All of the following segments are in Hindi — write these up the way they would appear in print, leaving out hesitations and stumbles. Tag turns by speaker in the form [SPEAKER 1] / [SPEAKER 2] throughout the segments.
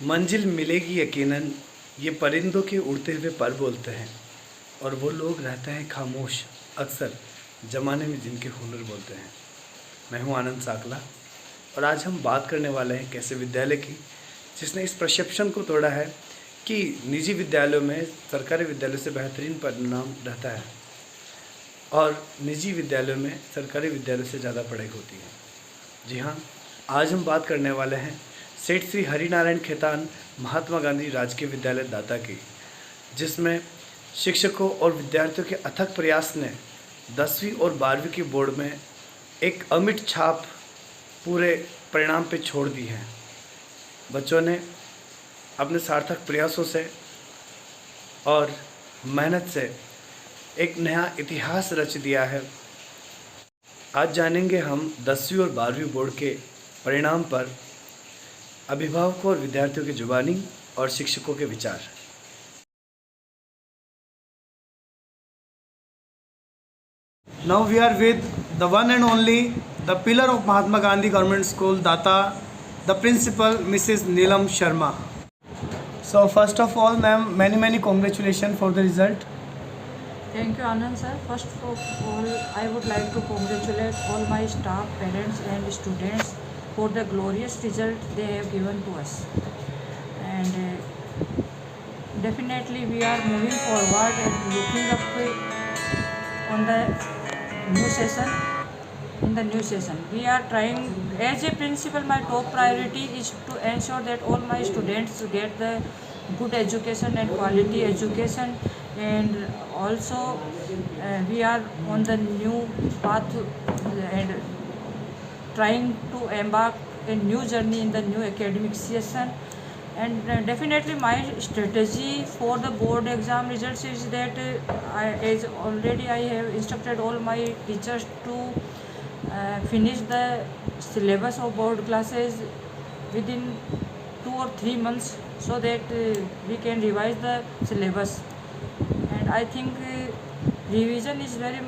[SPEAKER 1] मंजिल मिलेगी यकीनन, ये परिंदों के उड़ते हुए पर बोलते हैं। और वो लोग रहते हैं खामोश, अक्सर ज़माने में जिनके हुनर बोलते हैं। मैं हूं आनंद साकला और आज हम बात करने वाले हैं एक ऐसे विद्यालय की जिसने इस परसेप्शन को तोड़ा है कि निजी विद्यालयों में सरकारी विद्यालयों से बेहतरीन परिणाम रहता है और निजी विद्यालयों में सरकारी विद्यालयों से ज़्यादा पढ़ाई होती है। जी हाँ, आज हम बात करने वाले हैं सेठ श्री हरिनारायण खेतान महात्मा गांधी राजकीय विद्यालय दाता की, जिसमें शिक्षकों और विद्यार्थियों के अथक प्रयास ने 10वीं और 12वीं की बोर्ड में एक अमिट छाप पूरे परिणाम पे छोड़ दी है। बच्चों ने अपने सार्थक प्रयासों से और मेहनत से एक नया इतिहास रच दिया है। आज जानेंगे हम 10वीं और 12वीं बोर्ड के परिणाम पर अभिभावकों और विद्यार्थियों की जुबानी और शिक्षकों के विचार। Now we are with the one and only, the pillar of Mahatma Gandhi Government School, Data, the principal, Mrs. Neelam Sharma. So first of all, ma'am, many congratulations for the result.
[SPEAKER 2] Thank you, Anand sir. First of all, I would like to congratulate all my staff, parents and students for the glorious result they have given to us. And definitely we are moving forward and looking up on the new session. In the new session, we are trying, as a principal, my top priority is to ensure that all my students get the good education and quality education, and also we are on the new path and trying to embark a new journey in the new academic session. And definitely my strategy for the board exam results is that as already I have instructed all my teachers to finish the syllabus of board classes within 2 or 3 months, so that we can revise the syllabus. And I think revision is very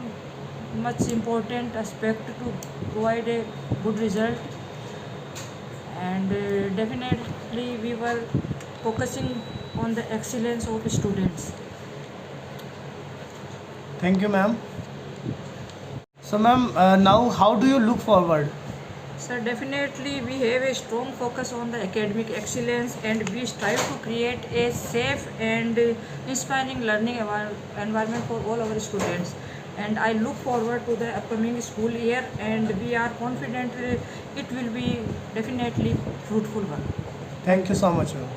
[SPEAKER 2] much important aspect to provide a good result. And definitely we were focusing on the excellence of students.
[SPEAKER 1] Thank you, ma'am. So ma'am, now how do you look forward?
[SPEAKER 2] So definitely we have a strong focus on the academic excellence, and we strive to create a safe and inspiring learning environment for all our students. And I look forward to the upcoming school year, and we are confident it will be definitely fruitful one.
[SPEAKER 1] Thank you so much ma'am.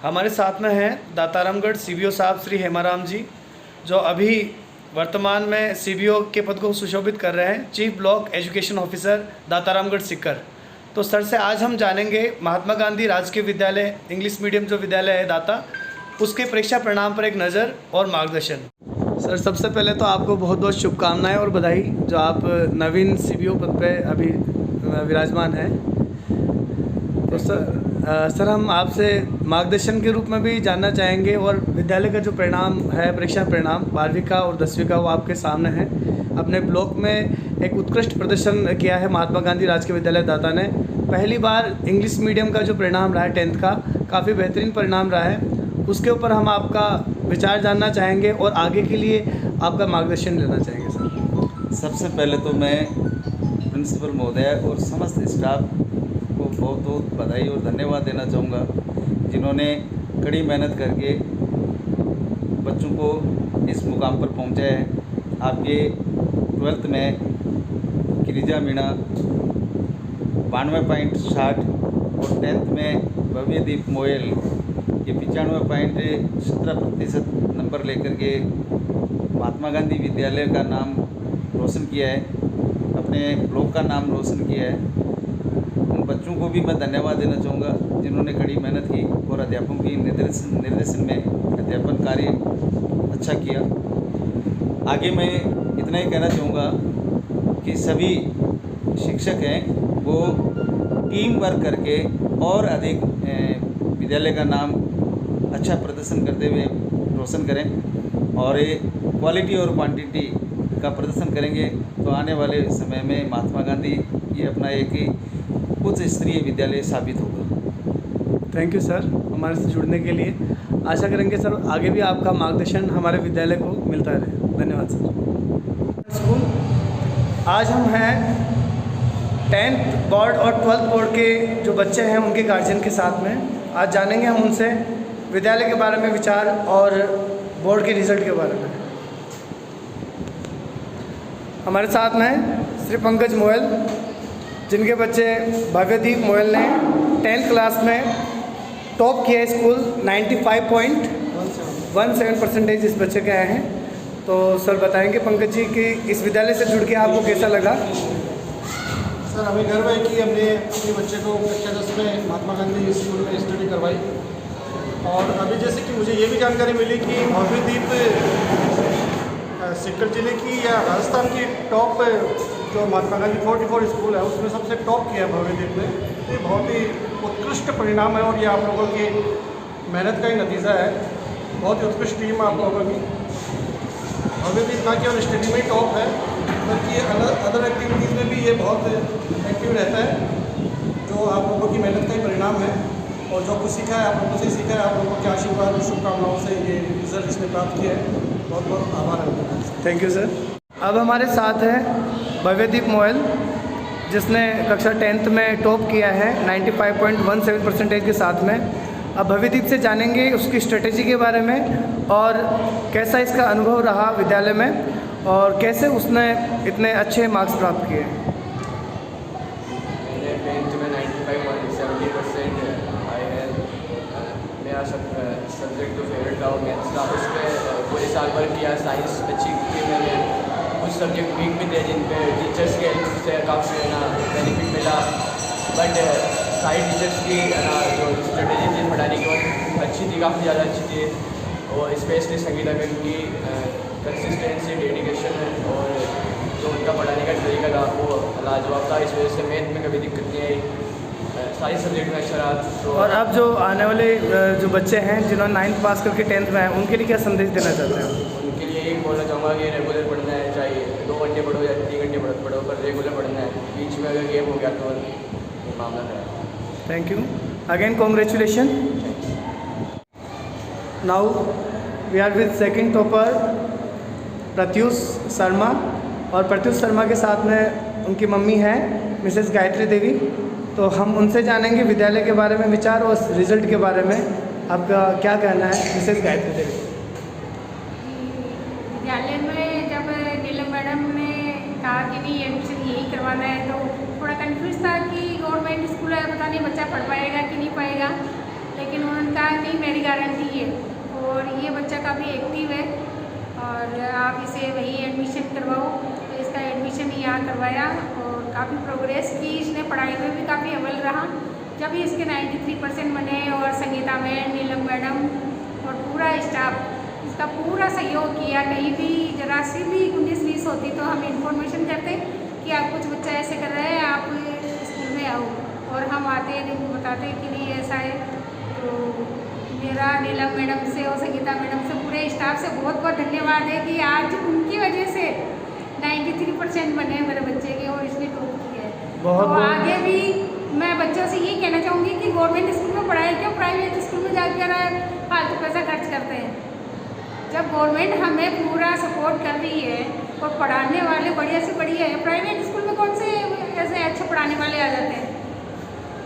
[SPEAKER 1] हमारे साथ में हैं दातारामगढ़ सीबीओ साहब श्री हेमाराम जी, जो अभी वर्तमान में सीबीओ के पद को सुशोभित कर रहे हैं, chief block education officer Dataramgarh Sikar. तो सर से आज हम जानेंगे महात्मा गांधी राजकीय विद्यालय इंग्लिश मीडियम जो विद्यालय है दाता, उसके परीक्षा परिणाम पर एक नज़र और मार्गदर्शन। सर, सबसे पहले तो आपको बहुत बहुत शुभकामनाएं और बधाई, जो आप नवीन सीबीओ पद पे अभी विराजमान हैं। तो सर हम आपसे मार्गदर्शन के रूप में भी जानना चाहेंगे, और विद्यालय का जो परिणाम है, परीक्षा परिणाम 12वीं का और 10वीं का, वो आपके सामने है। अपने ब्लॉक में एक उत्कृष्ट प्रदर्शन किया है महात्मा गांधी राजकीय विद्यालय दाता ने। पहली बार इंग्लिश मीडियम का जो परिणाम रहा है 10th का, काफ़ी बेहतरीन परिणाम रहा है। उसके ऊपर हम आपका विचार जानना चाहेंगे और आगे के लिए आपका मार्गदर्शन लेना चाहेंगे सर।
[SPEAKER 3] सबसे पहले तो मैं प्रिंसिपल महोदय और समस्त स्टाफ को बहुत बहुत बधाई और धन्यवाद देना चाहूँगा, जिन्होंने कड़ी मेहनत करके बच्चों को इस मुकाम पर पहुँचाया है। आपके 12th में गिरिजा मीणा 92.60 और 10th में भव्यदीप मोयल ये 95.17% नंबर लेकर के महात्मा गांधी विद्यालय का नाम रोशन किया है, अपने ब्लॉक का नाम रोशन किया है। उन बच्चों को भी मैं धन्यवाद देना चाहूँगा, जिन्होंने कड़ी मेहनत की और अध्यापकों की निर्देशन में अध्यापन कार्य अच्छा किया। आगे मैं इतना ही कहना चाहूँगा कि सभी शिक्षक हैं वो टीम वर्क करके और अधिक विद्यालय का नाम अच्छा प्रदर्शन करते हुए रोशन करें, और ये क्वालिटी और क्वांटिटी का प्रदर्शन करेंगे तो आने वाले समय में महात्मा गांधी ये अपना एक उच्च स्तरीय विद्यालय साबित होगा।
[SPEAKER 1] थैंक यू सर हमारे से जुड़ने के लिए। आशा करेंगे सर आगे भी आपका मार्गदर्शन हमारे विद्यालय को मिलता रहे। धन्यवाद सर। स्कूल आज हम हैं 10th बोर्ड और 12th बोर्ड के जो बच्चे हैं उनके गार्जियन के साथ में। आज जानेंगे हम उनसे विद्यालय के बारे में विचार और बोर्ड के रिज़ल्ट के बारे में। हमारे साथ में श्री पंकज मोयल, जिनके बच्चे भव्यदीप मोयल ने 10th क्लास में टॉप किया स्कूल 95.17% इस बच्चे के आए हैं। तो सर बताएंगे पंकज जी कि इस विद्यालय से जुड़ के आपको कैसा लगा?
[SPEAKER 4] सर हमें गर्व है कि हमने अपने बच्चे को कक्षा 10 में महात्मा गांधी स्कूल में स्टडी करवाई। और अभी जैसे कि मुझे ये भी जानकारी मिली कि भव्यदीप सीकर जिले की या राजस्थान की टॉप जो महात्मा गांधी 44 स्कूल है उसमें सबसे टॉप किया है भव्यदीप ने। ये बहुत ही उत्कृष्ट परिणाम है और ये आप लोगों की मेहनत का ही नतीजा है। बहुत ही उत्कृष्ट टीम आप लोगों की। भव्यदीप ना केवल स्टडी में टॉप है बल्कि अदर एक्टिविटीज़ में भी ये बहुत एक्टिव रहता है, जो आप लोगों की मेहनत का ही परिणाम है। और जो कुछ सीखा है आप लोगों से सीखा है, आप लोगों के आशीर्वाद और शुभकामनाओं से ये रिजल्ट इसने प्राप्त किया है। बहुत बहुत आभार है।
[SPEAKER 1] Thank you sir. अब हमारे साथ है भव्यदीप मोयल, जिसने कक्षा 10th में टॉप किया है 95.17% के साथ में। अब भव्यदीप से जानेंगे उसकी स्ट्रेटेजी के बारे में और कैसा इसका अनुभव रहा विद्यालय में और कैसे उसने इतने अच्छे मार्क्स प्राप्त किए।
[SPEAKER 5] मैंने 10th में 95.70% आए हैं। मेरा सब्जेक्ट जो फेवरेट था वो मैथ्स था। उसमें पूरे साल भर किया। साइंस अच्छी की मैंने। कुछ सब्जेक्ट वीक भी थे जिन पे टीचर्स के हेल्प से काफ़ी बेनिफिट मिला। बट सारी टीचर्स की जो स्ट्रेटेजी थी पढ़ाने की वो अच्छी थी, काफ़ी ज़्यादा अच्छी थी। और स्पेशली संगीता मैम की कंसिस्टेंसी, डेडिकेशन और जो उनका पढ़ाने का तरीका था वो लाजवाब था। इस वजह से मैथ में कभी दिक्कत नहीं आई। सारे सब्जेक्ट में अच्छा रहा। तो
[SPEAKER 1] और अब जो आने वाले जो बच्चे हैं जिन्होंने 9th पास करके 10th में आए उनके लिए क्या संदेश देना चाहते हैं?
[SPEAKER 5] उनके लिए यही बोलना चाहूँगा कि रेगुलर पढ़ना है, चाहे 2 घंटे पढ़ो या 3 घंटे पढ़ो, पर रेगुलर पढ़ना है। बीच में अगर गेम हो गया तो मामला खराब।
[SPEAKER 1] Thank you again, congratulation. Now we are with second topper Pratyush Sharma, और प्रत्युष शर्मा के साथ में उनकी मम्मी हैं मिसेस गायत्री देवी। तो हम उनसे जानेंगे विद्यालय के बारे में विचार और रिजल्ट के बारे में आपका क्या कहना है। मिसेस गायत्री देवी।
[SPEAKER 6] विद्यालय में जब नीलम मैडम ने कहा कि नहीं एडमिशन यही करवाना है तो थोड़ा कंफ्यूज था कि गवर्नमेंट स्कूल है, पता नहीं बच्चा पढ़ पाएगा कि नहीं पाएगा। लेकिन उन्होंने कहा नहीं मेरी गारंटी है और ये बच्चा काफ़ी एक्टिव है और आप इसे वही एडमिशन करवाओ। तो इसका एडमिशन यहाँ करवाया और काफ़ी प्रोग्रेस की। इसने पढ़ाई में भी काफ़ी अव्वल रहा। जब भी इसके 93% बने और संगीता मैम, नीलम मैडम और पूरा स्टाफ इसका पूरा सहयोग किया। कहीं भी जरा सी भी 19-20 होती तो हम इंफॉर्मेशन करते कि आप कुछ बच्चा ऐसे कर रहे हैं, आप स्कूल में आओ, और हम आते बताते कि नहीं ऐसा है। तो मेरा नीलम मैडम से और संगीता मैडम से पूरे स्टाफ से बहुत बहुत धन्यवाद है कि आज उनकी वजह से 93% बने मेरे बच्चे के और इसने टॉप किया है। तो आगे भी मैं बच्चों से यही कहना चाहूँगी कि गवर्नमेंट स्कूल में पढ़ाई क्यों प्राइवेट स्कूल में जाकर फालतू पैसा खर्च करते हैं। जब गवर्नमेंट हमें पूरा सपोर्ट कर रही है और पढ़ाने वाले बढ़िया से बढ़िया है, प्राइवेट स्कूल में कौन से ऐसे अच्छे पढ़ाने वाले आ जाते हैं,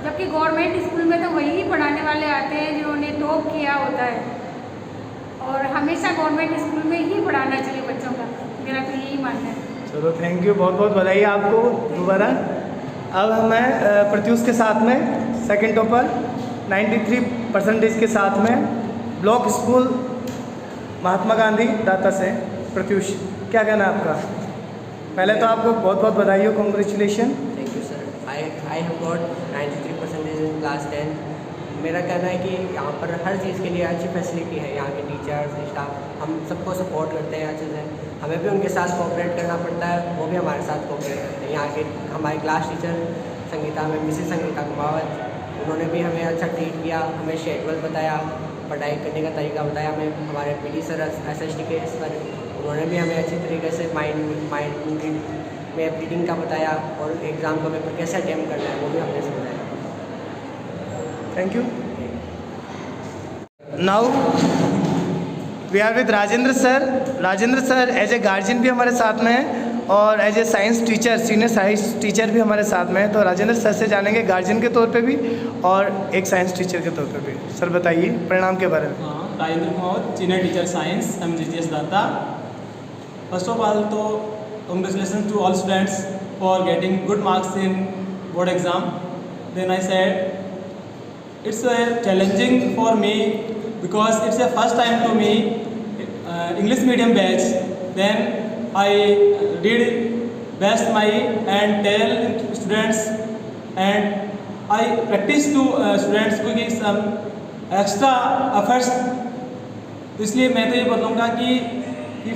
[SPEAKER 6] जबकि गवर्नमेंट स्कूल में तो वही पढ़ाने वाले आते हैं जिन्होंने टॉप किया होता है। और हमेशा गवर्नमेंट स्कूल में ही पढ़ाना चाहिए बच्चों का, मेरा तो यही मानना है।
[SPEAKER 1] चलो थैंक यू, बहुत बहुत बधाई आपको दोबारा। अब हमें प्रत्युष के साथ में सेकंड टॉपर 93% के साथ में ब्लॉक स्कूल महात्मा गांधी दाता से प्रत्युष, क्या कहना है आपका? पहले तो आपको बहुत बहुत बधाई हो, congratulation.
[SPEAKER 7] Thank you sir. I have got 93% in class 10। मेरा कहना है कि यहाँ पर हर चीज़ के लिए अच्छी फैसिलिटी है। यहाँ के टीचर्स, स्टाफ, हम सबको सपोर्ट करते हैं अच्छे से। हमें भी उनके साथ कोऑपरेट करना पड़ता है, वो भी हमारे साथ कोऑपरेट करते हैं। यहाँ के हमारे क्लास टीचर संगीता में मिसेस संगीता कुमावत, उन्होंने भी हमें अच्छा ट्रीट किया, हमें शेड्यूल बताया, पढ़ाई करने का तरीका बताया। हमें हमारे पीटी सर SST के सर, उन्होंने भी हमें अच्छी तरीके से माइंड में रीडिंग का बताया और एग्ज़ाम का पेपर कैसे अटेम्प्ट करना है वो भी हमने समझाया।
[SPEAKER 1] Thank you. Now we are with Rajendra sir. Rajendra sir as a guardian भी हमारे साथ में हैं और as a science teacher, senior science teacher भी हमारे साथ में हैं। तो राजेंद्र सर से जानेंगे गार्जियन के तौर पे भी और एक साइंस टीचर के तौर पे भी। सर बताइए परिणाम के बारे में।
[SPEAKER 8] हाँ, Rajendra Kumar, senior teacher science, MGGS दाता। फर्स्ट ऑफ ऑल तो congratulations to all students for getting good marks in board exam. Then I said it's challenging for me because it's a first time to me, English medium batch. Then I did best my and tell students and I practice to students को give some extra efforts. तो इसलिए मैं तो ये बोलूँगा कि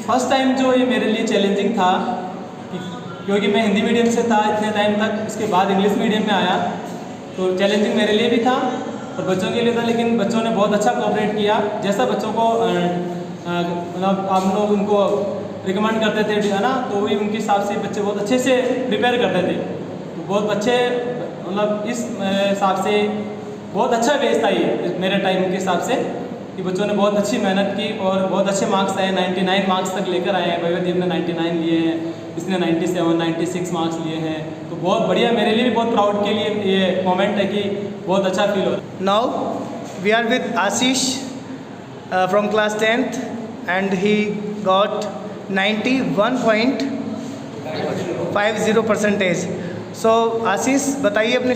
[SPEAKER 8] फर्स्ट टाइम जो ये मेरे लिए चैलेंजिंग था क्योंकि मैं हिंदी मीडियम से था इतने टाइम तक, उसके बाद इंग्लिश मीडियम में आया तो चैलेंजिंग मेरे लिए भी था और बच्चों के लिए था। लेकिन बच्चों ने बहुत अच्छा कोऑपरेट किया। जैसा बच्चों को मतलब हम लोग उनको रिकमेंड करते थे है ना, तो वही उनके हिसाब से बच्चे बहुत अच्छे से प्रिपेयर करते थे। तो बहुत अच्छे मतलब इस हिसाब से बहुत अच्छा बेस था ये मेरे टाइम के हिसाब से कि बच्चों ने बहुत अच्छी मेहनत की और बहुत अच्छे मार्क्स आए। 99 मार्क्स तक लेकर आए हैं। भैयादीप ने 99 लिए हैं, इसने 97 96 मार्क्स लिए हैं। तो बहुत बढ़िया, मेरे लिए भी बहुत प्राउड के लिए ये मोमेंट है कि बहुत अच्छा फील हो रहा है।
[SPEAKER 1] Now we are with Ashish from class 10th and he got 91.50%। So Ashish बताइए अपनी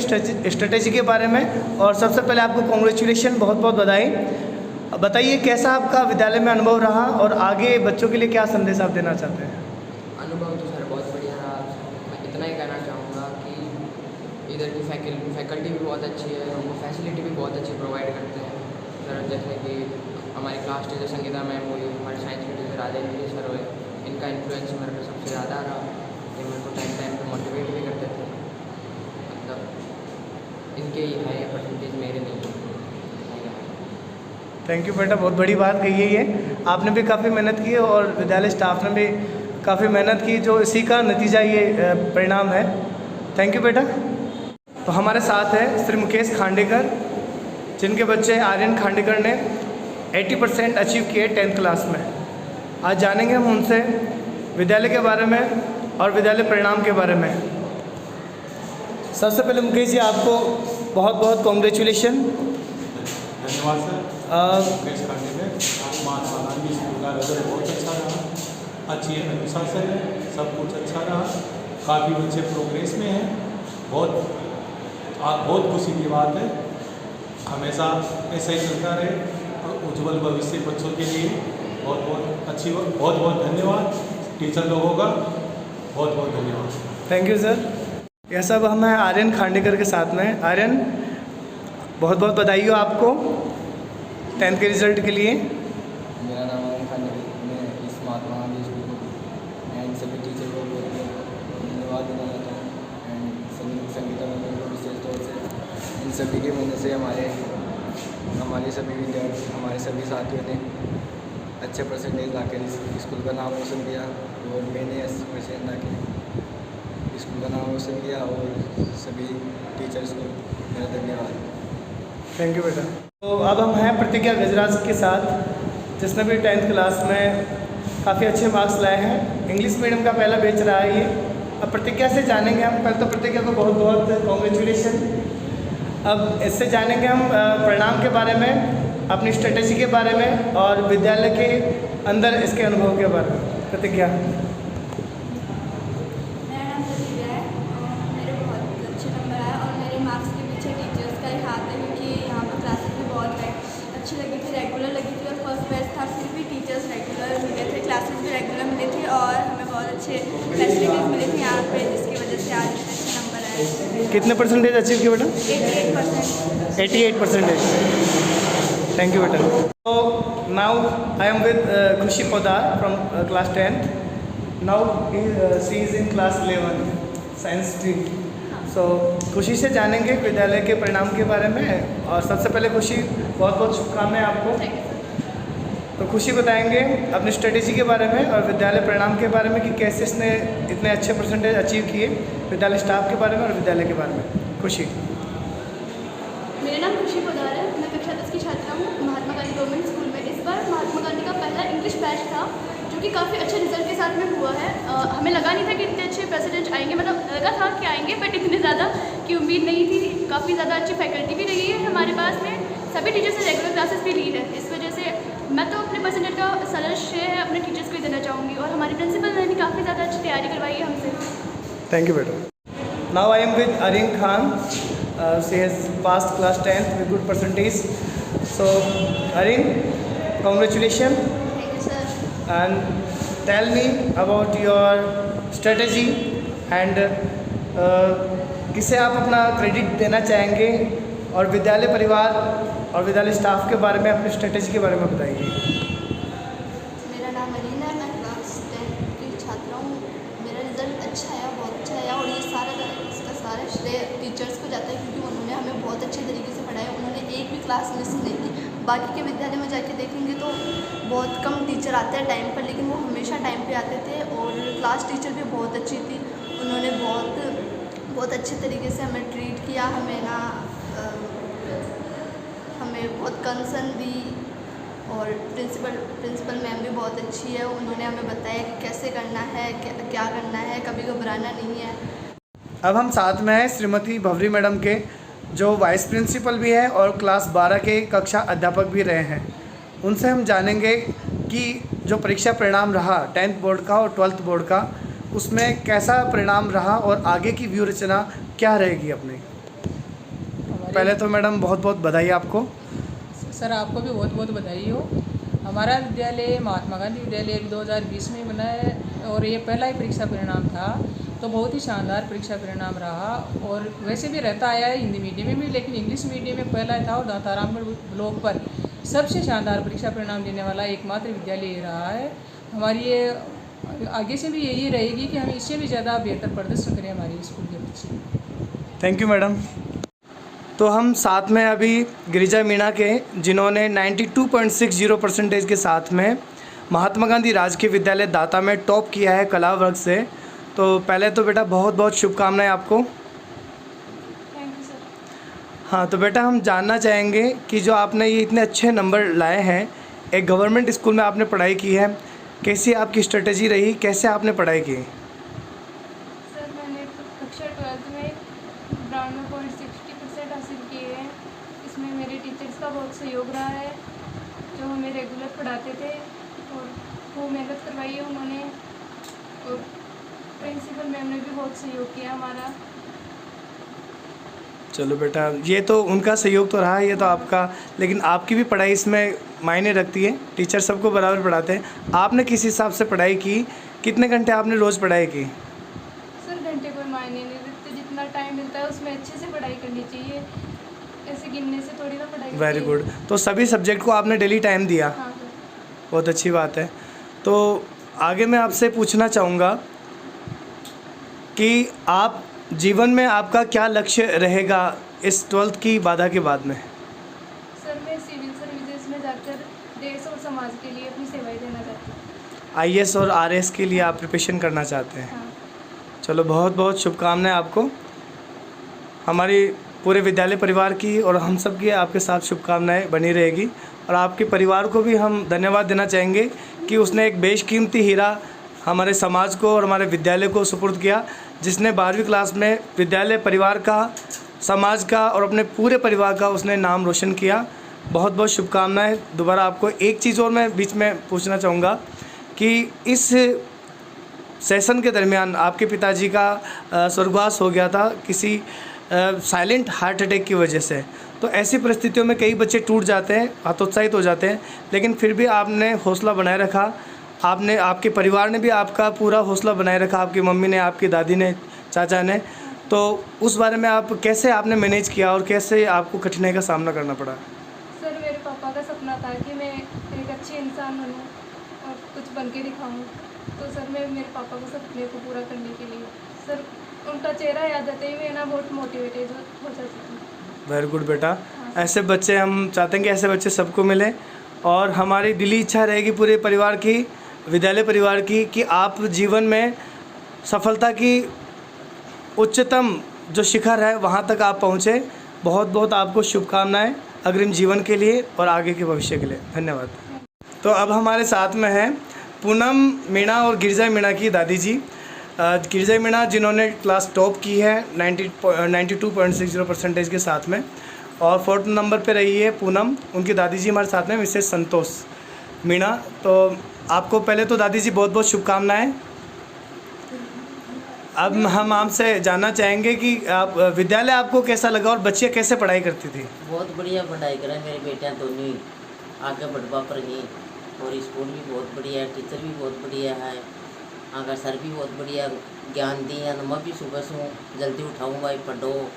[SPEAKER 1] स्ट्रेटेजी के बारे में और सबसे पहले आपको कॉन्ग्रेचुलेशन, बहुत बहुत बधाई। बताइए कैसा आपका विद्यालय में अनुभव रहा और आगे बच्चों के लिए क्या संदेश आप देना चाहते हैं?
[SPEAKER 9] अनुभव तो सर बहुत बढ़िया रहा। मैं इतना ही कहना चाहूँगा कि इधर की फैकल्टी भी बहुत अच्छी है, उनको फैसिलिटी भी बहुत अच्छी प्रोवाइड करते हैं सर। जैसे कि हमारी क्लास टीचर संगीता मैम हुई, हमारे साइंस के टीचर राजेंद्र सर हुए, इनका इन्फ्लुएंस मेरे पे सबसे ज़्यादा रहा। ये मेरे को टाइम टाइम पे मोटिवेट भी करते थे। मतलब इनके ही है परसेंटेज, मेरे नहीं है।
[SPEAKER 1] थैंक यू बेटा, बहुत बड़ी बात कही है ये। आपने भी काफ़ी मेहनत की और विद्यालय स्टाफ ने भी काफ़ी मेहनत की, जो इसी का नतीजा ये परिणाम है। थैंक यू बेटा। तो हमारे साथ है श्री मुकेश खांडेकर, जिनके बच्चे आर्यन खांडेकर ने 80% अचीव किए 10th क्लास में। आज जानेंगे हम उनसे विद्यालय के बारे में और विद्यालय परिणाम के बारे में। सबसे पहले मुकेश जी आपको बहुत बहुत कॉन्ग्रेचुलेशन।
[SPEAKER 10] धन्यवाद सर। मुकेश खांडेकर, महात्मा गांधी स्कूल का रिजल्ट बहुत अच्छा रहा, अच्छी अनुशासन है, सब कुछ अच्छा रहा, काफ़ी बच्चे प्रोग्रेस में हैं। बहुत खुशी की बात है। हमेशा ऐसा ही चलता रहे और उज्जवल भविष्य बच्चों के लिए बहुत बहुत धन्यवाद। टीचर लोगों का बहुत बहुत धन्यवाद।
[SPEAKER 1] Thank you sir. यह सब हम हैं आर्यन खांडेकर के साथ में। आर्यन, बहुत बहुत बधाई हो आपको 10th के रिजल्ट के लिए।
[SPEAKER 11] मेरा नाम आर्यन खांडेकर, मैं इस महात्मा गांधी स्कूल एंड सभी टीचर को धन्यवाद देना चाहता हूँ एंड संगीता मैम को विशेष तौर से। इन सभी के वजह से हमारे सभी विद्यार्थी, हमारे सभी साथियों ने अच्छे परसेंटेज लाकर इस स्कूल का नाम रोशन किया और मैंने 80% लाकर स्कूल का नाम रोशन किया और सभी टीचर्स को मेरा धन्यवाद।
[SPEAKER 1] थैंक यू बेटा। तो अब हम हैं प्रतिज्ञा गजराज के साथ, जिसने भी 10th क्लास में काफ़ी अच्छे मार्क्स लाए हैं। इंग्लिश मीडियम का पहला बैच रहा है ये। अब प्रतिज्ञा से जानेंगे हम। पहले तो प्रतिज्ञा को बहुत बहुत कॉन्ग्रेचुलेशन। अब इससे जानेंगे हम परिणाम के बारे में, अपनी स्ट्रेटेजी के बारे में और विद्यालय के अंदर इसके अनुभव के बारे में। प्रतिज्ञा।
[SPEAKER 12] मेरा नाम प्रतिज्ञा है और मेरे बहुत अच्छे नंबर आए और मेरे मार्क्स के पीछे टीचर्स का ही हाथ है, क्योंकि यहाँ पर क्लासेस भी बहुत अच्छी लगी थी, रेगुलर लगी थी और फर्स्ट बैच था, फिर भी टीचर्स रेगुलर मिले थे, क्लासेस भी रेगुलर मिली थी और हमें बहुत अच्छे फैसिलिटीज़ मिली थी यहाँ पे, जिसकी वजह से आज अच्छे नंबर आए।
[SPEAKER 1] कितने परसेंटेज अचीव किए बेटा? 88%। थैंक यू बेटा। तो now I am with Khushi Poddar from class 10th। Now she is in class 11 science stream. So Khushi से जानेंगे विद्यालय के परिणाम के बारे में। और सबसे पहले खुशी, बहुत बहुत शुभकामनाएं आपको। तो खुशी बताएंगे अपनी स्ट्रेटेजी के बारे में और विद्यालय परिणाम के बारे में कि कैसे इसने इतने अच्छे परसेंटेज अचीव किए, विद्यालय स्टाफ के बारे में और विद्यालय के बारे में। खुशी।
[SPEAKER 12] मेरा नाम खुशी पोदार है। मैं कक्षा 10 की छात्रा हूँ महात्मा गांधी गवर्नमेंट स्कूल में। इस बार महात्मा गांधी का पहला इंग्लिश बैच था जो कि काफ़ी अच्छे रिजल्ट के साथ में हुआ है। हमें लगा नहीं था कि इतने अच्छे परसेंटेज आएंगे, मतलब लगा था कि आएंगे बट इतने ज़्यादा की उम्मीद नहीं थी। काफ़ी ज़्यादा अच्छी फैकल्टी भी रही है हमारे पास में, सभी टीचर्स ने रेगुलर क्लासेस भी ली है। इस वजह से मैं तो अपने परसेंटेज का सारा श्रेय अपने टीचर्स को ही देना चाहूँगी और हमारी प्रिंसिपल ने भी काफ़ी ज़्यादा अच्छी तैयारी करवाई है हमसे।
[SPEAKER 1] Thank you, बेटा. Now I am with Arin Khan. She has passed class 10th with good percentage. So, Arin, congratulations.
[SPEAKER 12] Thank you, sir.
[SPEAKER 1] And tell me about your strategy and किसे आप अपना क्रेडिट देना चाहेंगे और विद्यालय परिवार और विद्यालय स्टाफ के बारे में, अपनी स्ट्रेटेजी के बारे में बताइए।
[SPEAKER 12] मेरा नाम अरीना है, मैं क्लास 10 की छात्रा हूँ। मेरा रिज़ल्ट अच्छा आया, बहुत अच्छा आया और ये इसका सारा श्रेय टीचर्स को जाता है क्योंकि उन्होंने हमें बहुत अच्छे तरीके से पढ़ाया। उन्होंने एक भी क्लास मिस नहीं की। बाकी के विद्यालय में जाके देखेंगे तो बहुत कम टीचर आते हैं टाइम पर, लेकिन वो हमेशा टाइम पे आते थे और क्लास टीचर भी बहुत अच्छी थी। उन्होंने बहुत अच्छे तरीके से हमें ट्रीट किया, हमें बहुत कंसर्न दी और प्रिंसिपल मैम भी बहुत अच्छी है। उन्होंने हमें बताया कि कैसे करना है, क्या करना है, कभी घबराना नहीं है।
[SPEAKER 1] अब हम साथ में हैं श्रीमती भवरी मैडम के, जो वाइस प्रिंसिपल भी हैं और क्लास 12 के कक्षा अध्यापक भी रहे हैं। उनसे हम जानेंगे कि जो परीक्षा परिणाम रहा 10th बोर्ड का और 12th बोर्ड का, उसमें कैसा परिणाम रहा और आगे की व्यू रचना क्या रहेगी अपनी। पहले तो मैडम बहुत बहुत बधाई आपको।
[SPEAKER 13] सर आपको भी बहुत बहुत बधाई हो। हमारा विद्यालय महात्मा गांधी विद्यालय 2020 में बना है और ये पहला ही परीक्षा परिणाम था, तो बहुत ही शानदार परीक्षा परिणाम रहा। और वैसे भी रहता आया है हिंदी मीडियम में भी, लेकिन इंग्लिश मीडियम में पहला था और दातारामगढ़ ब्लॉक पर सबसे शानदार परीक्षा परिणाम देने वाला एकमात्र विद्यालय ये रहा है। हमारी ये आगे से भी यही रहेगी कि हम इससे भी ज़्यादा बेहतर प्रदर्शन करें हमारे स्कूल के बच्चे।
[SPEAKER 1] Thank you madam. तो हम साथ में अभी गिरिजा मीणा के, जिन्होंने 92.60 परसेंटेज के साथ में महात्मा गांधी राजकीय विद्यालय दाता में टॉप किया है कला वर्ग से। तो पहले तो बेटा बहुत बहुत शुभकामनाएं आपको।
[SPEAKER 12] Thank you sir.
[SPEAKER 1] हाँ, तो बेटा हम जानना चाहेंगे कि जो आपने ये इतने अच्छे नंबर लाए हैं, एक गवर्नमेंट स्कूल में आपने पढ़ाई की है, कैसी आपकी स्ट्रेटजी रही, कैसे आपने पढ़ाई की?
[SPEAKER 6] सर मैंने कक्षा 12th में 92.60% हासिल किए हैं। इसमें मेरे टीचर्स का बहुत सहयोग रहा है, जो हमें रेगुलर पढ़ाते थे और वो मेहनत करवाई है उन्होंने, और प्रिंसिपल मैम ने भी बहुत सहयोग किया हमारा।
[SPEAKER 1] चलो बेटा, ये तो उनका सहयोग तो रहा, ये तो आपका, लेकिन आपकी भी पढ़ाई इसमें मायने रखती है। टीचर सबको बराबर पढ़ाते हैं। आपने किस हिसाब से पढ़ाई की, कितने घंटे आपने रोज़ पढ़ाई की?
[SPEAKER 6] सर घंटे कोई मायने नहीं रखते, जितना टाइम मिलता है उसमें अच्छे से पढ़ाई करनी चाहिए, ऐसे गिनने से थोड़ी ना पढ़ाई।
[SPEAKER 1] Very good. तो सभी सब्जेक्ट को आपने डेली टाइम दिया?
[SPEAKER 6] हाँ सर।
[SPEAKER 1] बहुत अच्छी बात है। तो आगे मैं आपसे पूछना चाहूँगा कि आप जीवन में आपका क्या लक्ष्य रहेगा इस 12th की बाधा के बाद में?
[SPEAKER 6] सर मैं सिविल सर्विसेज में जाकर देश और समाज के लिए अपनी सेवाएं देना चाहती हूँ।
[SPEAKER 1] IAS और RAS के लिए आप प्रिपरेशन करना चाहते हैं?
[SPEAKER 6] हाँ।
[SPEAKER 1] चलो बहुत बहुत शुभकामनाएं आपको। हमारी पूरे विद्यालय परिवार की और हम सब की आपके साथ शुभकामनाएं बनी रहेगी। और आपके परिवार को भी हम धन्यवाद देना चाहेंगे कि उसने एक बेशकीमती हीरा हमारे समाज को और हमारे विद्यालय को सुपुर्द किया, जिसने 12वीं क्लास में विद्यालय परिवार का, समाज का और अपने पूरे परिवार का उसने नाम रोशन किया। बहुत बहुत शुभकामनाएं दोबारा आपको। एक चीज़ और मैं बीच में पूछना चाहूँगा कि इस सेशन के दरमियान आपके पिताजी का स्वर्गवास हो गया था किसी साइलेंट हार्ट अटैक की वजह से। तो ऐसी परिस्थितियों में कई बच्चे टूट जाते हैं, हतोत्साहित हो जाते हैं, लेकिन फिर भी आपने हौसला बनाए रखा। आपने, आपके परिवार ने भी आपका पूरा हौसला बनाए रखा, आपकी मम्मी ने, आपकी दादी ने, चाचा ने। तो उस बारे में आप कैसे आपने मैनेज किया और कैसे आपको कठिनाई का सामना करना पड़ा?
[SPEAKER 6] सर मेरे पापा का सपना था कि मैं एक अच्छी इंसान बनूं और कुछ बन के दिखाऊँ। तो सर मैं मेरे पापा के सपने को पूरा करने के लिए, सर उनका चेहरा याद आते ही मैं ना बहुत मोटिवेटेड हो जाती हूँ।
[SPEAKER 1] वेरी गुड बेटा। ऐसे बच्चे हम चाहते हैं कि ऐसे बच्चे सबको मिले, और हमारी दिली इच्छा रहेगी पूरे परिवार की, विद्यालय परिवार की, कि आप जीवन में सफलता की उच्चतम जो शिखर है वहाँ तक आप पहुँचे। बहुत बहुत आपको शुभकामनाएं अग्रिम जीवन के लिए और आगे के भविष्य के लिए। धन्यवाद। तो अब हमारे साथ में हैं पूनम मीणा और गिरिजा मीणा की दादी जी। गिरिजा मीणा जिन्होंने क्लास टॉप की है 92.60% के साथ में, और 4th नंबर पे रही है पूनम। उनकी दादी जी हमारे साथ में मिसेस संतोष मीणा। तो आपको पहले तो दादी जी बहुत बहुत शुभकामनाएं। अब हम आपसे जानना चाहेंगे कि आप विद्यालय आपको कैसा लगा और बच्चे कैसे पढ़ाई करती थी?
[SPEAKER 14] बहुत बढ़िया पढ़ाई करें, मेरे बेटियाँ दोनों ही आगे बढ़वा पर गई, और स्कूल भी बहुत बढ़िया है, टीचर भी बहुत बढ़िया है, आगे सर भी बहुत बढ़िया ज्ञान दिए। मैं भी सुबह से जल्दी उठाऊँ, भाई पढ़ो,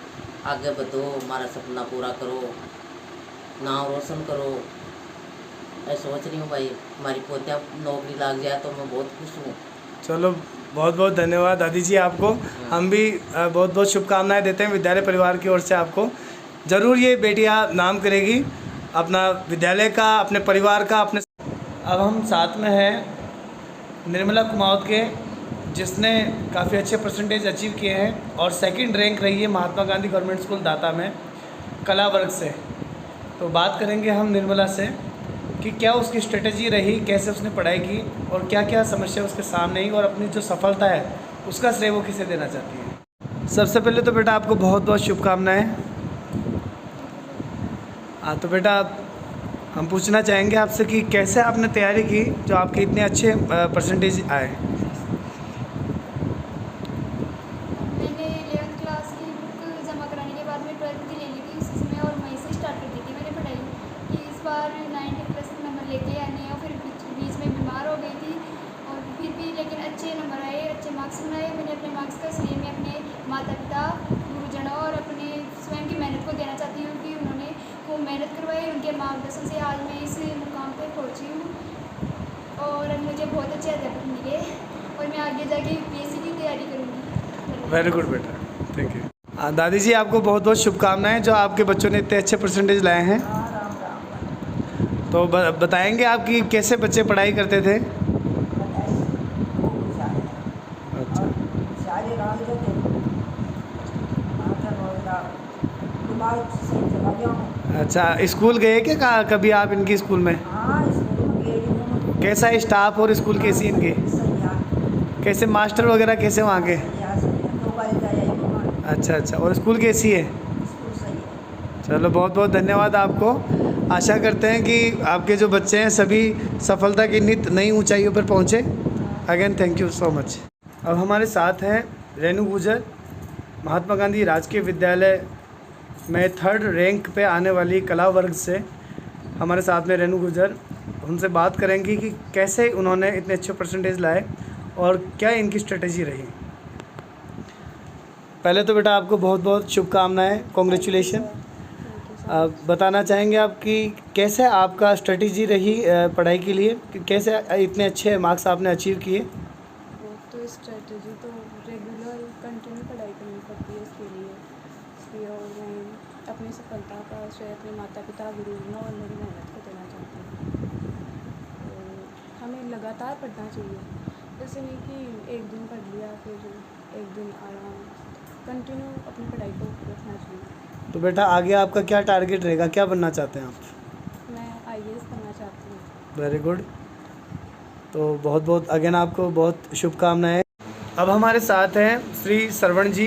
[SPEAKER 14] आगे बढ़ो, हमारा सपना पूरा करो, नाम रोशन करो। मैं सोच रही हूँ भाई हमारी पोतिया नौकरी लग जाए तो मैं बहुत खुश हूँ।
[SPEAKER 1] चलो बहुत बहुत धन्यवाद दादी जी आपको। हम भी बहुत बहुत शुभकामनाएं देते हैं विद्यालय परिवार की ओर से आपको। ज़रूर ये बेटियां नाम करेगी अपना विद्यालय का, अपने परिवार का, अपने। अब हम साथ में हैं निर्मला कुमावत के, जिसने काफ़ी अच्छे परसेंटेज अचीव किए हैं और 2nd रैंक रही है महात्मा गांधी गवर्नमेंट स्कूल दाता में कला वर्ग से। तो बात करेंगे हम निर्मला से कि क्या उसकी स्ट्रेटजी रही, कैसे उसने पढ़ाई की और क्या क्या समस्या उसके सामने आई, और अपनी जो सफलता है उसका श्रेय वो किसे देना चाहती है। सबसे पहले तो बेटा आपको बहुत बहुत शुभकामनाएं। हाँ तो बेटा हम पूछना चाहेंगे आपसे कि कैसे आपने तैयारी की जो आपके इतने अच्छे परसेंटेज आए।
[SPEAKER 12] मैंने 11th क्लास की बुक जमा कराने के बाद में 12th की ले ली थी उसमें, और मई से स्टार्ट कर दी थी मैंने पढ़ाई कि इस बार 90% नंबर लेके आने, और फिर बीच में बीमार हो गई थी, और फिर भी लेकिन अच्छे नंबर आए, अच्छे मार्क्स बनाए। मैंने अपने मार्क्स का श्रेय मैं अपने माता पिता, गुरुजनों और अपने स्वयं की मेहनत को देना चाहती हूँ कि उन्होंने खूब मेहनत करवाई। उनके मार्गदर्शन से आज मैं इस मुकाम पर पहुँची हूँ, और मुझे बहुत अच्छे अध्यापक मिले, और मैं आगे जाके UPSC की तैयारी करूँगी।
[SPEAKER 1] वेरी गुड बेटा, थैंक यू। दादी जी आपको बहुत बहुत शुभकामनाएं जो आपके बच्चों ने इतने अच्छे परसेंटेज लाए हैं। तो बताएंगे आप कि कैसे बच्चे पढ़ाई करते थे? अच्छा, स्कूल गए क्या कभी आप इनकी स्कूल में? कैसा है स्टाफ और स्कूल कैसी इनकी? कैसे मास्टर वगैरह कैसे वहाँ के? अच्छा अच्छा, और स्कूल कैसी है? चलो बहुत बहुत धन्यवाद आपको। आशा करते हैं कि आपके जो बच्चे हैं सभी सफलता की नित नई ऊंचाइयों पर पहुंचे। Again thank you so much. अब हमारे साथ हैं रेनू गुजर, महात्मा गांधी राजकीय विद्यालय में 3rd रैंक पे आने वाली कला वर्ग से हमारे साथ में रेनू गुजर। उनसे बात करेंगे कि कैसे उन्होंने इतने अच्छे परसेंटेज लाए और क्या इनकी स्ट्रेटजी रही। पहले तो बेटा आपको बहुत बहुत शुभकामनाएं, कॉन्ग्रेचुलेशन। बताना चाहेंगे आप कि कैसे आपका स्ट्रेटजी रही पढ़ाई के लिए, कि कैसे इतने अच्छे मार्क्स आपने अचीव किए?
[SPEAKER 15] तो स्ट्रेटजी तो रेगुलर कंटिन्यू पढ़ाई करनी पड़ती है इसके लिए, और मैं अपनी सफलता का श्रेय अपने माता पिता, गुरुजनों और मेरी मेहनत को देना चाहती हूँ। तो हमें लगातार पढ़ना चाहिए, जैसे नहीं कि एक दिन पढ़ लिया फिर एक दिन आराम, कंटिन्यू अपनी पढ़ाई को रखना चाहिए।
[SPEAKER 1] तो बेटा आगे आपका क्या टारगेट रहेगा, क्या बनना चाहते हैं आप?
[SPEAKER 15] मैं IAS बनना चाहती हूँ।
[SPEAKER 1] Very good. तो बहुत बहुत अगेन आपको बहुत शुभकामनाएं। अब हमारे साथ हैं श्री श्रवण जी।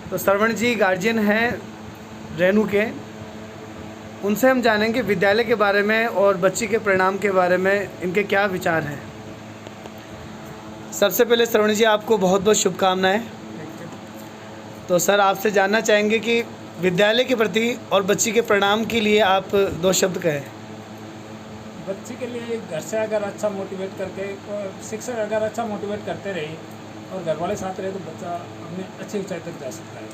[SPEAKER 1] तो श्रवण जी गार्जियन हैं रेनू के। उनसे हम जानेंगे विद्यालय के बारे में और बच्ची के परिणाम के बारे में इनके क्या विचार हैं। सबसे पहले श्रवण जी आपको बहुत बहुत शुभकामनाएं। तो सर आपसे जानना चाहेंगे कि विद्यालय के प्रति और बच्ची के परिणाम के लिए आप 2 शब्द कहें।
[SPEAKER 16] बच्ची के लिए घर से अगर अच्छा मोटिवेट करके, शिक्षक अगर अच्छा मोटिवेट करते रहे और घर वाले साथ रहे तो बच्चा अपने अच्छी ऊंचाई तक जा सकता है।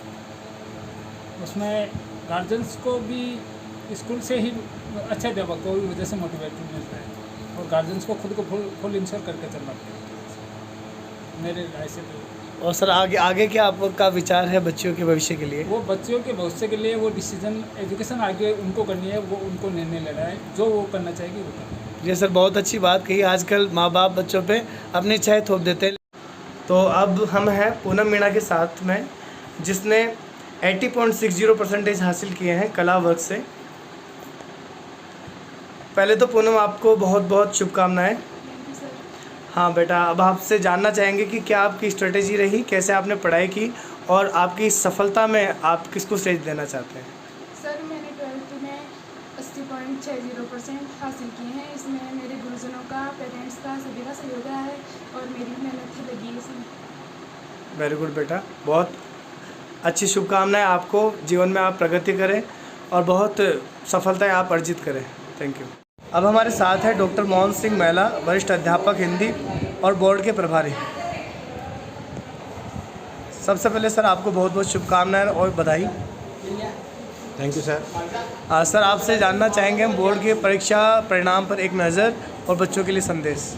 [SPEAKER 16] उसमें गार्जियंस को भी स्कूल से ही अच्छे अध्यापक को भी वजह से मोटिवेट मिलता है, और गार्जियंस को खुद को फुल इंश्योर करके चलना पड़ेगा मेरे राय से।
[SPEAKER 1] और सर आगे क्या आपका विचार है बच्चियों के भविष्य के लिए?
[SPEAKER 16] वो बच्चियों के भविष्य के लिए वो डिसीजन एजुकेशन आगे उनको करनी है, वो उनको निर्णय लेना है, जो वो करना चाहेगी वो करना है।
[SPEAKER 1] जी सर, बहुत अच्छी बात कही। आजकल माँ बाप बच्चों पे अपनी इच्छाएं थोप देते हैं। तो अब हम हैं पूनम मीणा के साथ में, जिसने 80.60% हासिल किए हैं कला वर्ग से। पहले तो पूनम आपको बहुत बहुत शुभकामनाएं। हाँ बेटा, अब आपसे जानना चाहेंगे कि क्या आपकी स्ट्रेटेजी रही, कैसे आपने पढ़ाई की और आपकी सफलता में आप किसको स्टेज देना चाहते हैं?
[SPEAKER 17] सर मैंने 12th में 80.60% हासिल किए हैं। इसमें मेरे गुरुजनों का, पेरेंट्स का, सभी का सहयोग रहा है और मेरी मेहनत ही लगी है इसमें।
[SPEAKER 1] वेरी गुड बेटा, बहुत अच्छी शुभकामनाएं आपको। जीवन में आप प्रगति करें और बहुत सफलताएं आप अर्जित करें। Thank you. अब हमारे साथ है डॉक्टर मोहन सिंह मैला, वरिष्ठ अध्यापक हिंदी और बोर्ड के प्रभारी। सबसे पहले सर आपको बहुत बहुत शुभकामनाएं और बधाई।
[SPEAKER 18] Thank you sir.
[SPEAKER 1] सर आपसे जानना चाहेंगे हम बोर्ड के परीक्षा परिणाम पर एक नज़र और बच्चों के लिए संदेश।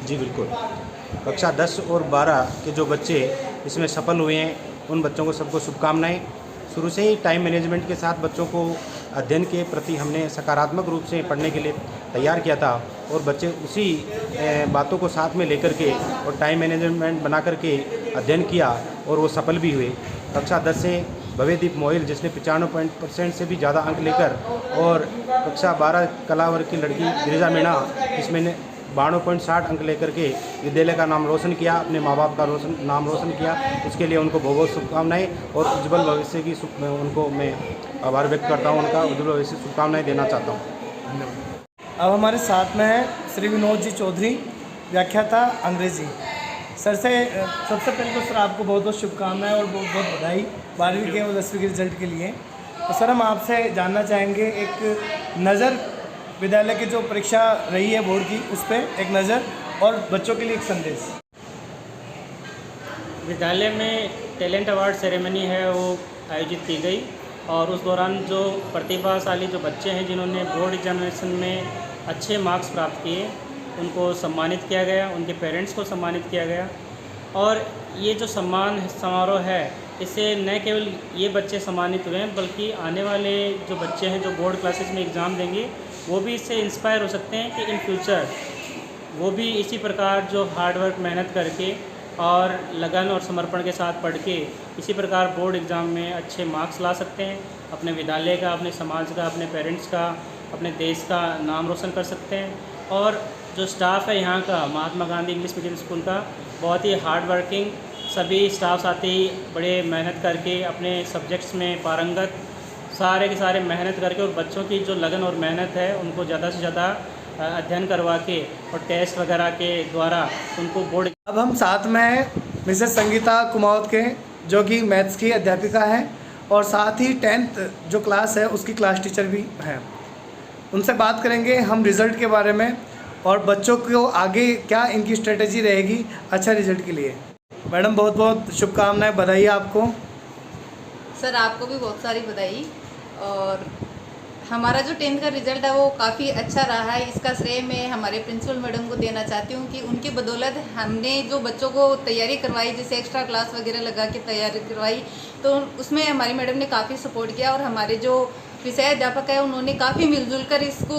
[SPEAKER 18] जी बिल्कुल। कक्षा 10 और 12 के जो बच्चे इसमें सफल हुए हैं उन बच्चों को सबको शुभकामनाएं। शुरू से ही टाइम मैनेजमेंट के साथ बच्चों को अध्ययन के प्रति हमने सकारात्मक रूप से पढ़ने के लिए तैयार किया था और बच्चे उसी बातों को साथ में लेकर के और टाइम मैनेजमेंट बना करके अध्ययन किया और वो सफल भी हुए। कक्षा 10 से भवेदीप मोहिल जिसने 95% से भी ज़्यादा अंक लेकर, और कक्षा 12 कला वर्ग की लड़की गिरिजा मीणा इसमें 92.60 अंक लेकर के विद्यालय का नाम रोशन किया, अपने माँ बाप का नाम रोशन किया। उसके लिए उनको बहुत बहुत शुभकामनाएँ और उज्जवल भविष्य की उनको मैं आभार व्यक्त करता हूँ, उनका उज्जवल भविष्य की शुभकामनाएँ देना चाहता हूँ। धन्यवाद।
[SPEAKER 1] अब हमारे साथ में है श्री विनोद जी चौधरी, व्याख्याता अंग्रेजी। सर से सबसे पहले तो सर आपको बहुत बहुत शुभकामनाएं और बहुत बहुत बधाई 12वीं के और 10वीं के रिजल्ट के लिए। तो सर हम आपसे जानना चाहेंगे एक नज़र, विद्यालय की जो परीक्षा रही है बोर्ड की उस पर एक नज़र और बच्चों के लिए एक संदेश।
[SPEAKER 19] विद्यालय में टैलेंट अवार्ड सेरेमनी है वो आयोजित की गई और उस दौरान जो प्रतिभाशाली जो बच्चे हैं जिन्होंने बोर्ड एग्जामिनेशन में अच्छे मार्क्स प्राप्त किए उनको सम्मानित किया गया, उनके पेरेंट्स को सम्मानित किया गया। और ये जो सम्मान समारोह है इससे न केवल ये बच्चे सम्मानित हुए हैं बल्कि आने वाले जो बच्चे हैं जो बोर्ड क्लासेस में एग्ज़ाम देंगे वो भी इससे इंस्पायर हो सकते हैं कि इन फ्यूचर वो भी इसी प्रकार जो हार्ड वर्क मेहनत करके और लगन और समर्पण के साथ पढ़ के इसी प्रकार बोर्ड एग्ज़ाम में अच्छे मार्क्स ला सकते हैं, अपने विद्यालय का, अपने समाज का, अपने पेरेंट्स का, अपने देश का नाम रोशन कर सकते हैं। और जो स्टाफ है यहाँ का Mahatma Gandhi English medium school का बहुत ही हार्ड वर्किंग, सभी स्टाफ साथी बड़े मेहनत करके अपने सब्जेक्ट्स में पारंगत, सारे के सारे मेहनत करके और बच्चों की जो लगन और मेहनत है उनको ज़्यादा से ज़्यादा अध्ययन करवा के और टेस्ट वगैरह के द्वारा उनको बोर्ड।
[SPEAKER 1] अब हम साथ में हैं मिसेस संगीता कुमावत के जो कि मैथ्स की अध्यापिका हैं और साथ ही 10th जो क्लास है उसकी क्लास टीचर भी हैं। उनसे बात करेंगे हम रिज़ल्ट के बारे में और बच्चों को आगे क्या इनकी स्ट्रेटजी रहेगी अच्छा रिज़ल्ट के लिए। मैडम बहुत बहुत शुभकामनाएं, बधाई आपको।
[SPEAKER 20] सर आपको भी बहुत सारी बधाई। और हमारा जो 10th का रिज़ल्ट है वो काफ़ी अच्छा रहा है। इसका श्रेय मैं हमारे प्रिंसिपल मैडम को देना चाहती हूँ कि उनकी बदौलत हमने जो बच्चों को तैयारी करवाई, जैसे एक्स्ट्रा क्लास वगैरह लगा के तैयारी करवाई, तो उसमें हमारी मैडम ने काफ़ी सपोर्ट किया और हमारे जो विषय अध्यापक है उन्होंने काफ़ी मिलजुल कर इसको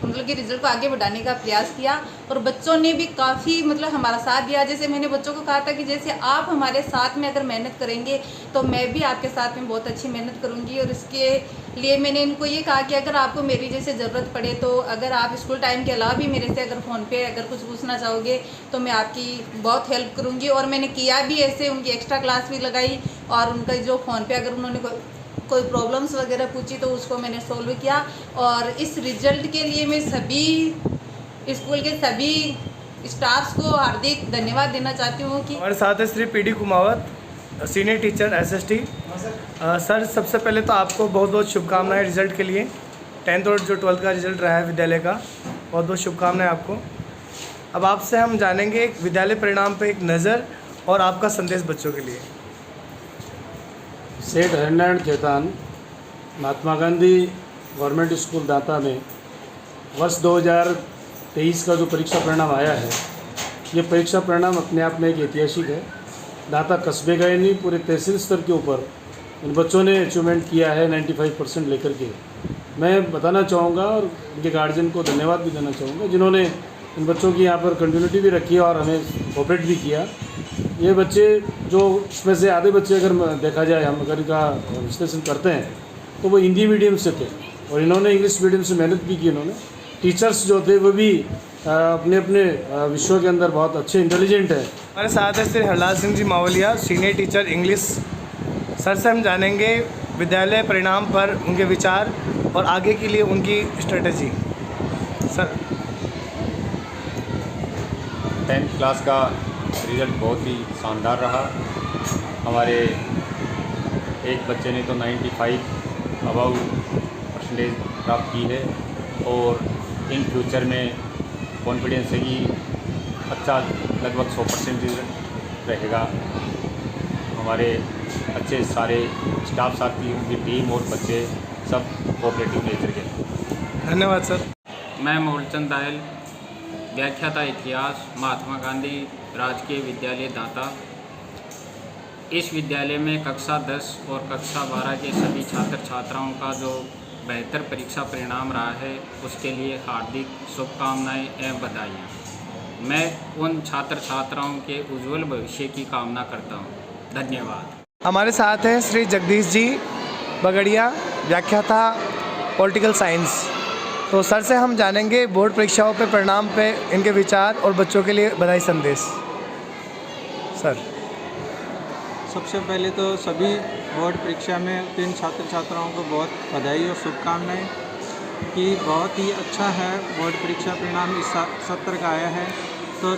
[SPEAKER 20] मतलब कि रिज़ल्ट को आगे बढ़ाने का प्रयास किया और बच्चों ने भी काफ़ी मतलब हमारा साथ दिया। जैसे मैंने बच्चों को कहा था कि जैसे आप हमारे साथ में अगर मेहनत करेंगे तो मैं भी आपके साथ में बहुत अच्छी मेहनत करूंगी। और इसके लिए मैंने इनको ये कहा कि अगर आपको मेरी जैसे ज़रूरत पड़े तो अगर आप स्कूल टाइम के अलावा भी मेरे से अगर फ़ोन पे अगर कुछ पूछना चाहोगे तो मैं आपकी बहुत हेल्प करूँगी। और मैंने किया भी ऐसे, उनकी एक्स्ट्रा क्लास भी लगाई और उनका जो फ़ोन पे अगर उन्होंने कोई प्रॉब्लम्स वगैरह पूछी तो उसको मैंने सोल्व किया। और इस रिजल्ट के लिए मैं सभी स्कूल के सभी स्टाफ्स को हार्दिक धन्यवाद देना चाहती हूँ। कि
[SPEAKER 1] हमारे साथ है Shri PD Kumawat, senior teacher SST। Sir सबसे पहले तो आपको बहुत बहुत शुभकामनाएं रिजल्ट के लिए। 10th और जो 12th का रिजल्ट रहा है विद्यालय का, बहुत बहुत शुभकामनाएं आपको। अब आपसे हम जानेंगे एक विद्यालय परिणाम पर एक नज़र और आपका संदेश बच्चों के लिए।
[SPEAKER 21] सेठ हरिनारायण खेतान महात्मा गांधी गवर्नमेंट स्कूल दांता में वर्ष 2023 का जो परीक्षा परिणाम आया है, ये परीक्षा परिणाम अपने आप में एक ऐतिहासिक है। दांता कस्बे का ही नहीं पूरे तहसील स्तर के ऊपर इन बच्चों ने अचीवमेंट किया है 95% लेकर के। मैं बताना चाहूँगा और उनके गार्जियन को धन्यवाद भी देना चाहूँगा जिन्होंने इन बच्चों की यहाँ पर कंटिन्यूटी भी रखी और हमें कोऑपरेट भी किया। ये बच्चे जो इसमें से आधे बच्चे अगर देखा जाए हम अगर इनका विश्लेषण करते हैं तो वो हिंदी मीडियम से थे और इन्होंने इंग्लिश मीडियम से मेहनत भी की। इन्होंने टीचर्स जो थे वो भी अपने अपने विषयों के अंदर बहुत अच्छे इंटेलिजेंट है।
[SPEAKER 1] हमारे साथ है Shri Harlal Singh ji Mawaliya, senior teacher English. Sir से हम जानेंगे विद्यालय परिणाम पर उनके विचार और आगे के लिए उनकी स्ट्रेटजी। सर,
[SPEAKER 2] 10th क्लास का रिज़ल्ट बहुत ही शानदार रहा। हमारे एक बच्चे ने तो 95 अबव परसेंटेज प्राप्त की है और इन फ्यूचर में कॉन्फिडेंस है कि अच्छा लगभग 100% रिजल्ट रहेगा। हमारे अच्छे सारे स्टाफ साथी, उनकी टीम और बच्चे सब कोऑपरेटिव नेचर के।
[SPEAKER 1] धन्यवाद सर।
[SPEAKER 22] मैं मूलचंद दायल, व्याख्याता इतिहास, महात्मा गांधी राजकीय विद्यालय दांता। इस विद्यालय में कक्षा 10 और कक्षा 12 के सभी छात्र छात्राओं का जो बेहतर परीक्षा परिणाम रहा है उसके लिए हार्दिक शुभकामनाएं एवं बधाइयाँ। मैं उन छात्र छात्राओं के उज्जवल भविष्य की कामना करता हूँ। धन्यवाद।
[SPEAKER 1] हमारे साथ हैं श्री जगदीश जी बगड़िया, व्याख्याता पॉलिटिकल साइंस। तो सर से हम जानेंगे बोर्ड परीक्षाओं पे परिणाम पे इनके विचार और बच्चों के लिए बधाई संदेश। सर,
[SPEAKER 23] सबसे पहले तो सभी बोर्ड परीक्षा में उत्तीर्ण छात्र छात्राओं को बहुत बधाई और शुभकामनाएं कि बहुत ही अच्छा है बोर्ड परीक्षा परिणाम इस सत्र का आया है। तो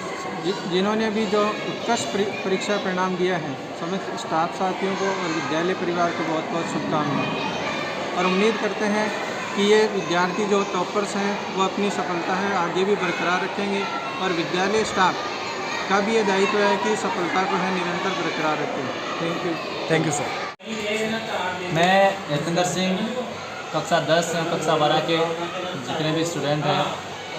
[SPEAKER 23] जिन्होंने भी जो उत्कृष्ट परीक्षा परिणाम दिया है समस्त स्टाफ साथियों को और विद्यालय परिवार को बहुत बहुत शुभकामनाएं और उम्मीद करते हैं कि ये विद्यार्थी जो टॉपर्स हैं वो अपनी सफलता है आगे भी बरकरार रखेंगे और विद्यालय स्टाफ का भी ये दायित्व है कि सफलता को है निरंतर बरकरार रखें।
[SPEAKER 1] Thank you sir.
[SPEAKER 24] मैं यतेंद्र सिंह, कक्षा 10 और कक्षा 12 के जितने भी स्टूडेंट हैं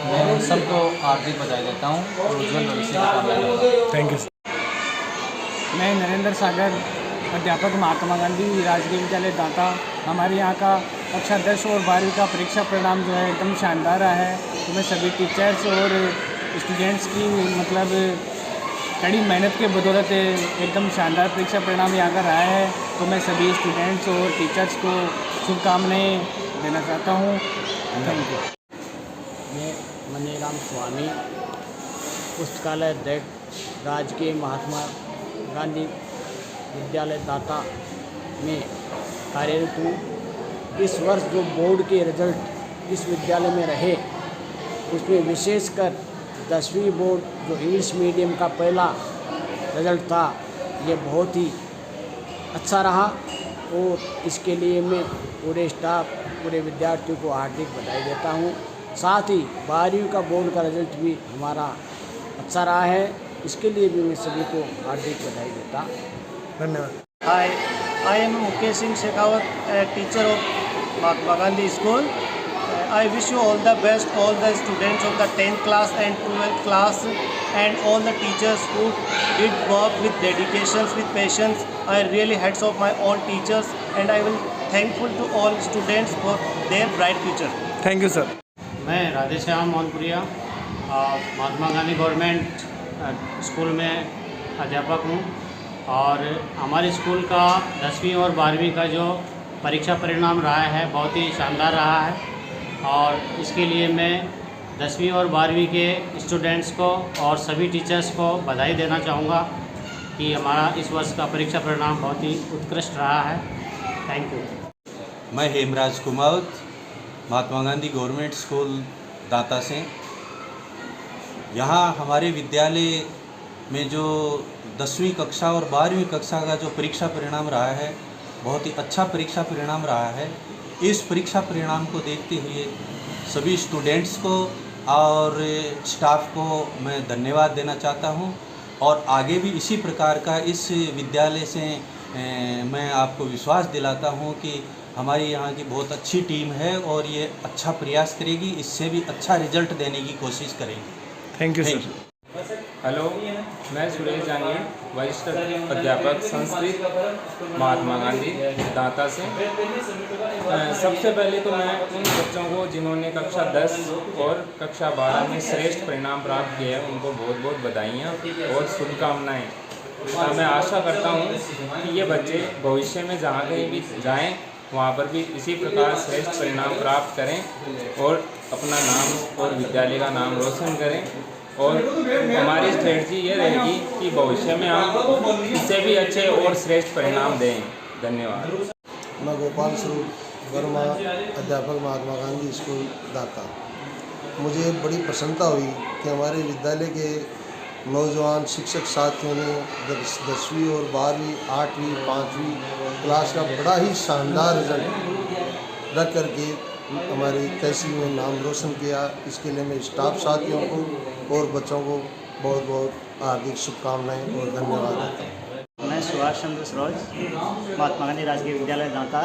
[SPEAKER 24] मैं उन सबको हार्दिक बधाई देता हूँ और उज्जवल भविष्य की कामना करता हूँ।
[SPEAKER 1] Thank you.
[SPEAKER 16] मैं नरेंद्र सागर, अध्यापक महात्मा गांधी राजकीय विद्यालय दांता। हमारे यहाँ का कक्षा 10 और 12 का परीक्षा परिणाम जो है एकदम शानदार रहा है। तो मैं सभी टीचर्स और स्टूडेंट्स की मतलब कड़ी मेहनत के बदौलत एकदम शानदार परीक्षा परिणाम यहाँ का रहा है। तो मैं सभी स्टूडेंट्स और टीचर्स को शुभकामनाएं देना चाहता हूँ। Thank you.
[SPEAKER 25] मैं मनीराम स्वामी, पुस्तकालय अध्यक्ष, राजकीय महात्मा गांधी विद्यालय दाता में कार्यरत हूँ। इस वर्ष जो बोर्ड के रिजल्ट इस विद्यालय में रहे उसमें विशेषकर 10वीं बोर्ड जो इंग्लिश मीडियम का पहला रिजल्ट था ये बहुत ही अच्छा रहा और इसके लिए मैं पूरे स्टाफ पूरे विद्यार्थियों को हार्दिक बधाई देता हूँ। साथ ही 12वीं का बोर्ड का रिजल्ट भी हमारा अच्छा रहा है, इसके लिए भी मैं सभी को हार्दिक बधाई देता।
[SPEAKER 1] धन्यवाद।
[SPEAKER 26] Hi, I am Mukesh Singh Shekhawat, a teacher of Mahatma Gandhi School. I wish you all the best, all the students of the 10th class and 12th class and all the teachers who did work with dedications, with patience. I really hats off my all teachers and I will thankful to all students for their bright future.
[SPEAKER 1] Thank you sir.
[SPEAKER 27] मैं राधेश्याम मोहनपुरिया महात्मा गांधी गवर्नमेंट स्कूल में अध्यापक हूँ और हमारे स्कूल का 10वीं और 12वीं का जो परीक्षा परिणाम रहा है बहुत ही शानदार रहा है और इसके लिए मैं 10वीं और 12वीं के स्टूडेंट्स को और सभी टीचर्स को बधाई देना चाहूँगा कि हमारा इस वर्ष का परीक्षा परिणाम बहुत ही उत्कृष्ट रहा है। Thank you.
[SPEAKER 28] मैं हेमराज कुमावत, महात्मा गांधी गवर्नमेंट स्कूल दाता से। यहाँ हमारे विद्यालय में जो 10वीं कक्षा और 12वीं कक्षा का जो परीक्षा परिणाम रहा है बहुत ही अच्छा परीक्षा परिणाम रहा है। इस परीक्षा परिणाम को देखते हुए सभी स्टूडेंट्स को और स्टाफ को मैं धन्यवाद देना चाहता हूँ और आगे भी इसी प्रकार का इस विद्यालय से मैं आपको विश्वास दिलाता हूँ कि हमारी यहाँ की बहुत अच्छी टीम है और ये अच्छा प्रयास करेगी, इससे भी अच्छा रिजल्ट देने की कोशिश करेगी।
[SPEAKER 1] Thank you sir.
[SPEAKER 3] हेलो, मैं सुरेश जानी, वरिष्ठ अध्यापक संस्कृत महात्मा गांधी दांता से। सबसे पहले तो मैं उन बच्चों को जिन्होंने कक्षा 10 और कक्षा 12 में श्रेष्ठ परिणाम प्राप्त किए हैं उनको बहुत बहुत बधाइयाँ और शुभकामनाएँ। मैं आशा करता हूँ कि ये बच्चे भविष्य में जहाँ कहीं भी जाएँ वहाँ पर भी इसी प्रकार श्रेष्ठ परिणाम प्राप्त करें और अपना नाम और विद्यालय का नाम रोशन करें। और हमारी स्ट्रेटजी ये रहेगी कि भविष्य में हम इससे भी अच्छे और श्रेष्ठ परिणाम दें। धन्यवाद।
[SPEAKER 4] मैं गोपाल स्वरूप वर्मा, अध्यापक महात्मा गांधी स्कूल दाता। मुझे बड़ी प्रसन्नता हुई कि हमारे विद्यालय के नौजवान शिक्षक साथियों ने 10वीं और 12वीं, 8वीं, 5वीं क्लास का बड़ा ही शानदार रिजल्ट रख करके हमारी तहसील में नाम रोशन किया। इसके लिए मैं स्टाफ साथियों को और बच्चों को बहुत बहुत हार्दिक शुभकामनाएं और धन्यवाद देता हूँ।
[SPEAKER 5] मैं सुभाष चंद्र सरोज, महात्मा गांधी राजकीय विद्यालय दांता,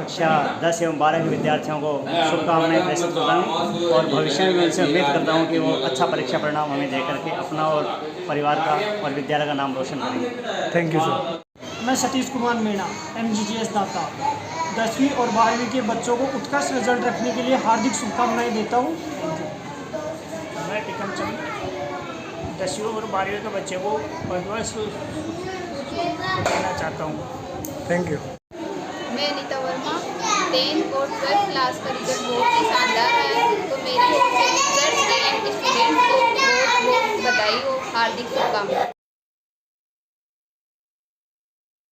[SPEAKER 5] कक्षा 10 एवं 12 के विद्यार्थियों को शुभकामनाएं प्रेषित करता हूँ और भविष्य में उनसे उम्मीद करता हूँ कि वो अच्छा परीक्षा परिणाम हमें दे करके अपना और परिवार का और विद्यालय का नाम रोशन करेंगे।
[SPEAKER 1] Thank you sir.
[SPEAKER 7] मैं सतीश कुमार मीणा, MGGS दाता, 10वीं और 12वीं के बच्चों को उत्कृष्ट रिजल्ट रखने के लिए हार्दिक शुभकामनाएं देता हूँ।
[SPEAKER 5] मैं टिकम चंद, 10वीं और 12वीं के बच्चे को बहुत देना चाहता हूँ।
[SPEAKER 1] Thank you.
[SPEAKER 8] मैं अनीता वर्मा, 10th और 12th क्लास का रिजल्ट बहुत ही शानदार है, तो मेरी ओर से टीचर्स एंड स्टूडेंट्स को बहुत बहुत बधाई हो, हार्दिक शुभकामनाएं।